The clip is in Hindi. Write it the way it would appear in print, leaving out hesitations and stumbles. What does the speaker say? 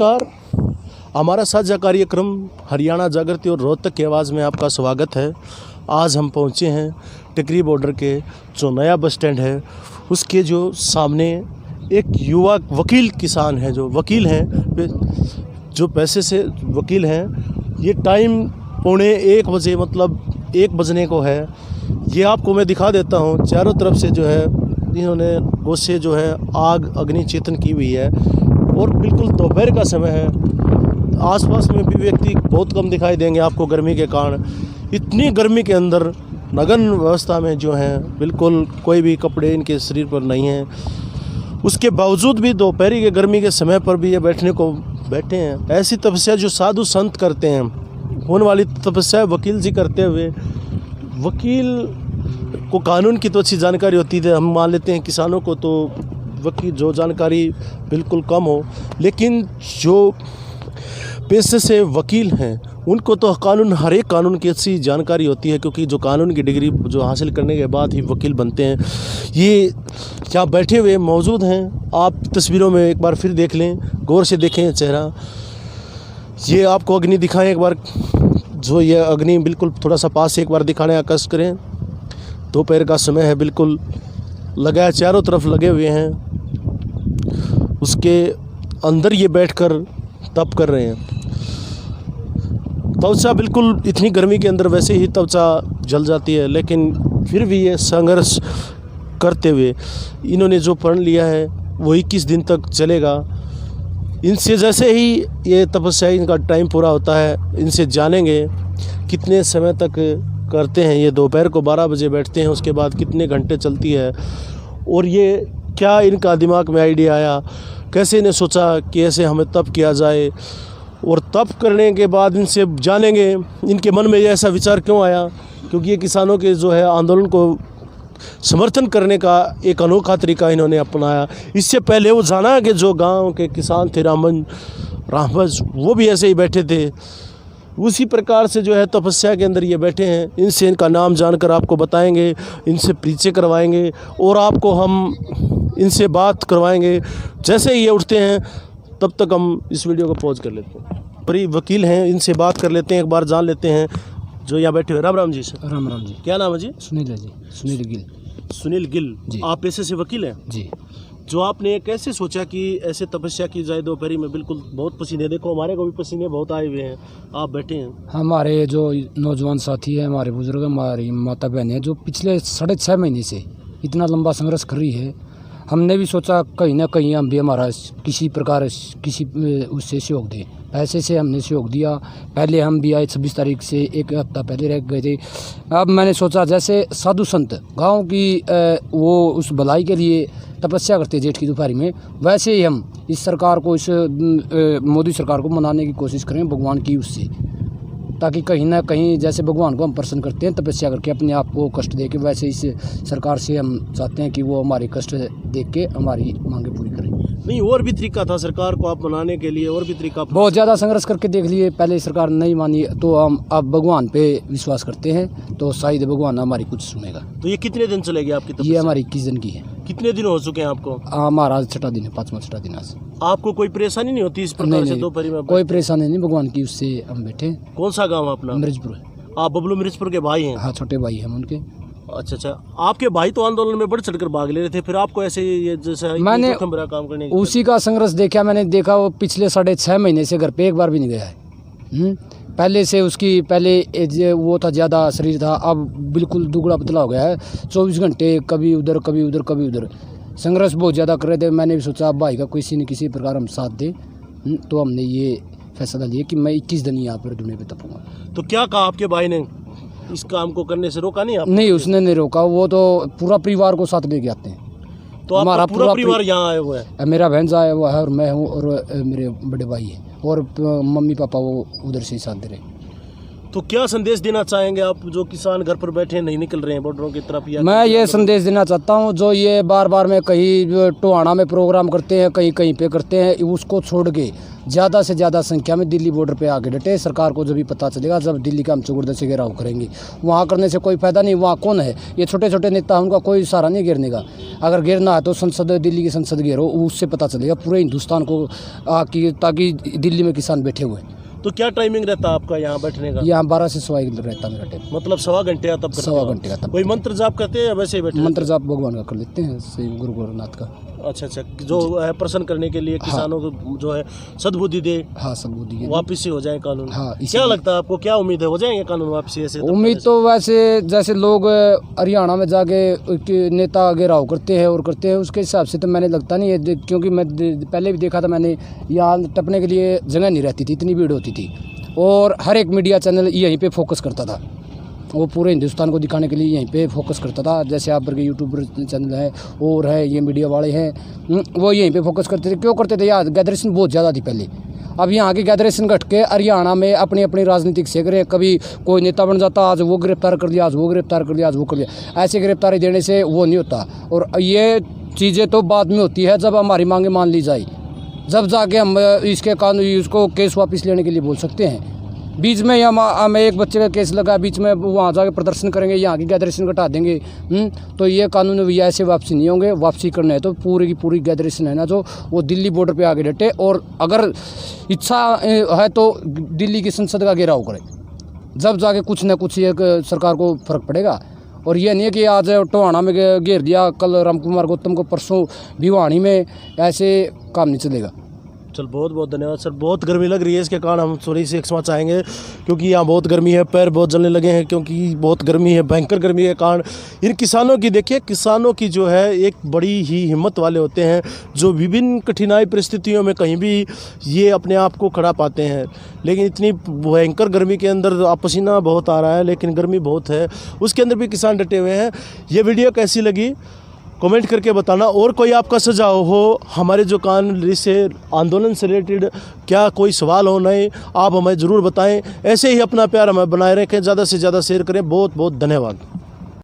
नमस्कार। हमारा साझा कार्यक्रम हरियाणा जागृति और रोहतक की आवाज़ में आपका स्वागत है। आज हम पहुंचे हैं टिकरी बॉर्डर के जो नया बस स्टैंड है उसके जो सामने एक युवा वकील किसान है, जो वकील हैं, जो पैसे से वकील हैं। ये टाइम 1:45 बजे, मतलब 1 बजने को है। ये आपको मैं दिखा देता हूँ। चारों तरफ से जो है इन्होंने उससे जो है आग अग्नि चेतन की हुई है और बिल्कुल दोपहर का समय है। आसपास में भी व्यक्ति बहुत कम दिखाई देंगे आपको गर्मी के कारण। इतनी गर्मी के अंदर नग्न अवस्था में जो हैं, बिल्कुल कोई भी कपड़े इनके शरीर पर नहीं हैं। उसके बावजूद भी दोपहरी के गर्मी के समय पर भी ये बैठने को बैठे हैं। ऐसी तपस्या जो साधु संत करते हैं, होने वाली तपस्या वकील जी करते हुए, वकील को कानून की तो अच्छी जानकारी होती है। हम मान लेते हैं किसानों को तो वकील जो जानकारी बिल्कुल कम हो, लेकिन जो पेशे से वकील हैं उनको तो कानून, हर एक कानून की अच्छी जानकारी होती है, क्योंकि जो कानून की डिग्री जो हासिल करने के बाद ही वकील बनते हैं। ये क्या बैठे हुए मौजूद हैं, आप तस्वीरों में एक बार फिर देख लें, गौर से देखें चेहरा। ये आपको अग्नि दिखाएं एक बार, जो ये अग्नि बिल्कुल थोड़ा सा पास से एक बार दिखाने का कष्ट करें। दोपहर का समय है, बिल्कुल लगा है, चारों तरफ लगे हुए हैं। उसके अंदर ये बैठकर तप कर रहे हैं। त्वचा बिल्कुल इतनी गर्मी के अंदर वैसे ही त्वचा जल जाती है, लेकिन फिर भी ये संघर्ष करते हुए इन्होंने जो प्रण लिया है वो 21 दिन तक चलेगा। इनसे जैसे ही ये तपस्या, इनका टाइम पूरा होता है, इनसे जानेंगे कितने समय तक करते हैं। ये दोपहर को 12 बजे बैठते हैं, उसके बाद कितने घंटे चलती है और ये क्या इनका दिमाग में आइडिया आया, कैसे इन्हें सोचा कि ऐसे हमें तप किया जाए। और तप करने के बाद इनसे जानेंगे इनके मन में ये ऐसा विचार क्यों आया, क्योंकि ये किसानों के जो है आंदोलन को समर्थन करने का एक अनोखा तरीका इन्होंने अपनाया। इससे पहले वो जाना कि जो गांव के किसान थे रामबज, वो भी ऐसे ही बैठे थे। उसी प्रकार से जो है तपस्या के अंदर ये बैठे हैं। इनसे इनका नाम जानकर आपको बताएंगे, इनसे परिचय करवाएंगे और आपको हम इनसे बात करवाएंगे। जैसे ही ये उठते हैं तब तक हम इस वीडियो को पॉज कर लेते हैं। बड़ी वकील हैं, इनसे बात कर लेते हैं, एक बार जान लेते हैं जो यहाँ बैठे हुए। राम राम जी सर। राम राम जी। क्या नाम है जी? सुनील है जी। सुनील गिल। सुनील गिल जी। आप पैसे से वकील हैं जी। जो आपने कैसे सोचा कि ऐसे तपस्या की जाए दोपहरी में? बिल्कुल बहुत पसीने, देखो हमारे को भी पसीने बहुत आए हुए हैं, आप बैठे हैं। हमारे जो नौजवान साथी हैं, हमारे बुजुर्ग, हमारी माता बहन है, जो पिछले 6.5 महीने से इतना लंबा संघर्ष कर रही है। हमने भी सोचा कहीं ना कहीं हम भी हमारा किसी प्रकार किसी उससे सहयोग दें। पैसे से हमने सहयोग दिया। पहले हम भी आए 26 तारीख से, एक हफ्ता पहले रह गए थे। अब मैंने सोचा जैसे साधु संत गांव की वो उस भलाई के लिए तपस्या करते जेठ की दोपहरी में, वैसे ही हम इस सरकार को, इस मोदी सरकार को मनाने की कोशिश करें भगवान की उससे, ताकि कहीं ना कहीं जैसे भगवान को हम प्रसन्न करते हैं तपस्या करके अपने आप को कष्ट दे के, वैसे इस सरकार से हम चाहते हैं कि वो हमारे कष्ट देख के हमारी मांगे पूरी करें। नहीं, और भी तरीका था सरकार को आप मनाने के लिए, और भी तरीका? बहुत ज़्यादा संघर्ष करके देख लिए, पहले सरकार नहीं मानी, तो हम अब भगवान पे विश्वास करते हैं, तो शायद भगवान हमारी कुछ सुनेगा। तो ये कितने दिन चलेगी आपकी तपस्या? ये हमारी 21 दिन की है। कितने दिन हो चुके हैं आपको? हमारा आज 6वां दिन है, 5वां 6वां दिन आज। आपको कोई परेशानी नहीं होती इस प्रकार से दोपहरी में? कोई परेशानी नहीं, भगवान की उससे हम बैठे। कौन सा गाँव अपना? मिर्जपुर है। आप बबलू मिर्जपुर के भाई हैं? हाँ, छोटे भाई हैं उनके। अच्छा अच्छा, आपके भाई तो आंदोलन में बढ़ चढ़कर भाग ले रहे थे, फिर आपको ऐसे ये जैसा मैंने जोखिम भरा काम करने उसी का संघर्ष देखा। मैंने देखा वो पिछले 6.5 महीने से घर पे एक बार भी नहीं गया है। पहले से उसकी पहले वो था, ज़्यादा शरीर था, अब बिल्कुल दुगड़ा पतला हो गया है। 24 घंटे कभी उधर कभी उधर कभी उधर, संघर्ष बहुत ज़्यादा कर रहे थे। मैंने भी सोचा भाई का किसी न किसी प्रकार हम साथ दें, तो हमने ये फैसला लिया कि मैं 21 दिन यहाँ पर दुनिया पे तपूँगा। तो क्या कहा आपके भाई ने? इस काम को करने से रोका नहीं आपको? नहीं, उसने नहीं रोका। वो तो पूरा परिवार को साथ लेके आते हैं। तो हमारा पूरा परिवार यहाँ आया हुआ है? मेरा भैंसा आया हुआ है और मैं हूँ और मेरे बड़े भाई हैं और मम्मी पापा वो उधर से ही साथ दे रहे हैं। तो क्या संदेश देना चाहेंगे आप जो किसान घर पर बैठे नहीं निकल रहे हैं बॉर्डरों की तरफ? मैं ये संदेश देना चाहता हूँ, जो ये बार बार में कहीं टोहाना में प्रोग्राम करते हैं, कहीं कहीं पे करते हैं, उसको छोड़ के ज़्यादा से ज़्यादा संख्या में दिल्ली बॉर्डर पे आके डटे। सरकार को जब भी पता चलेगा, जब दिल्ली का हम चौगुर्दे से घेराव करेंगे, वहाँ करने से कोई फ़ायदा नहीं। वहाँ कौन है? ये छोटे छोटे नेता, उनका कोई सहारा नहीं घेरने का। अगर घेरना है तो संसद, दिल्ली की संसद घेरो, उससे पता चलेगा पूरे हिंदुस्तान को ताकि दिल्ली में किसान बैठे हुए। तो क्या टाइमिंग रहता है आपका यहाँ बैठने का? यहाँ 12 से 1.25 रहता मेरा टाइम। मतलब सवा घंटे या तब करते सवा हो? घंटे का तब। कोई मंत्र जाप करते हैं या वैसे ही बैठे? मंत्र जाप भगवान का कर लेते हैं, श्री गुरु गोरखनाथ का। अच्छा, जो है प्रसन्न करने के लिए किसानों को जो है सद्बुद्धि दे, हाँ, सद्बुद्धि के वापिस से हो जाए कानून। हाँ, क्या लगता है आपको, क्या उम्मीद है, हो जाएंगे कानून वापसी? ऐसे उम्मीद तो वैसे जैसे लोग हरियाणा में जाके नेता घेराव करते हैं और करते हैं, उसके हिसाब से तो मैंने लगता नहीं है, क्योंकि मैं पहले भी देखा था मैंने, यहाँ टपने के लिए जगह नहीं रहती थी, इतनी भीड़ होती थी और हर एक मीडिया चैनल यहीं पे फोकस करता था। वो पूरे हिंदुस्तान को दिखाने के लिए यहीं पे फोकस करता था। जैसे आप के यूट्यूबर चैनल है और है, ये मीडिया वाले हैं, वो यहीं पे फोकस करते थे। क्यों करते थे? यहाँ गैदरेशन बहुत ज़्यादा थी पहले। अब यहाँ की गैदरेशन घट के हरियाणा में अपनी अपनी राजनीतिक सेक रहे। कभी कोई नेता बन जाता, आज वो गिरफ्तार कर लिया, आज वो गिरफ्तार कर लिया, आज वो कर लिया। ऐसे गिरफ्तारी देने से वो नहीं होता। और ये चीज़ें तो बाद में होती है, जब हमारी मांगे मान ली जाए, जब जाके हम इसके कानून उसको केस वापस लेने के लिए बोल सकते हैं। बीच में हमें एक बच्चे का केस लगा, बीच में वहाँ जाके प्रदर्शन करेंगे, यहाँ की गैदरेशन घटा देंगे, तो ये कानून भी ऐसे वापसी नहीं होंगे। वापसी करने है तो पूरी की पूरी गैदरेशन है ना, जो वो दिल्ली बॉर्डर पे आगे डटे और अगर इच्छा है तो दिल्ली की संसद का घेराव करे, जब जाके कुछ न कुछ एक सरकार को फर्क पड़ेगा। और ये नहीं है कि आज टोहाना में घेर दिया, कल रामकुमार गौतम को, परसों भिवानी में, ऐसे काम नहीं चलेगा। चल, बहुत बहुत धन्यवाद सर। बहुत गर्मी लग रही है, इसके कारण हम थोड़ी सी क्षमा चाहेंगे, क्योंकि यहाँ बहुत गर्मी है, पैर बहुत जलने लगे हैं, क्योंकि बहुत गर्मी है, भयंकर गर्मी के कारण। इन किसानों की देखिए, किसानों की जो है एक बड़ी ही हिम्मत वाले होते हैं, जो विभिन्न कठिनाई परिस्थितियों में कहीं भी ये अपने आप को खड़ा पाते हैं। लेकिन इतनी भयंकर गर्मी के अंदर पसीना बहुत आ रहा है, लेकिन गर्मी बहुत है, उसके अंदर भी किसान डटे हुए हैं। ये वीडियो कैसी लगी कमेंट करके बताना। और कोई आपका सुझाव हो, हमारे जो कानून से आंदोलन से रिलेटेड क्या कोई सवाल हो नए, आप हमें ज़रूर बताएं। ऐसे ही अपना प्यार हमें बनाए रखें, ज़्यादा से ज़्यादा शेयर करें। बहुत बहुत धन्यवाद।